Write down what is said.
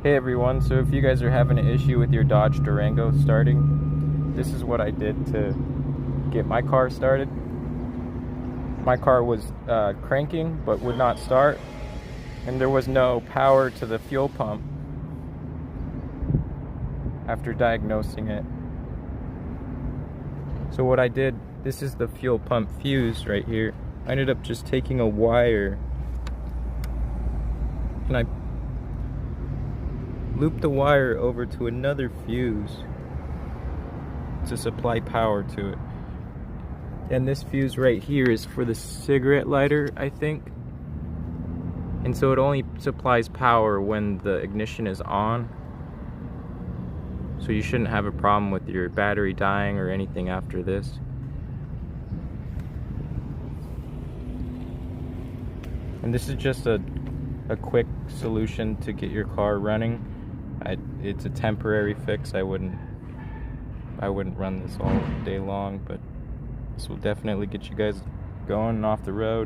Hey everyone, so if you guys are having an issue with your Dodge Durango starting, this is what I did to get my car started. My car was cranking but would not start, and there was no power to the fuel pump after diagnosing it. So what I did, this is the fuel pump fuse right here. I ended up just taking a wire and I loop the wire over to another fuse to supply power to it. And this fuse right here is for the cigarette lighter, I think. And so it only supplies power when the ignition is on. So you shouldn't have a problem with your battery dying or anything after this. And this is just a quick solution to get your car running. It's a temporary fix. I wouldn't run this all day long, but this will definitely get you guys going off the road.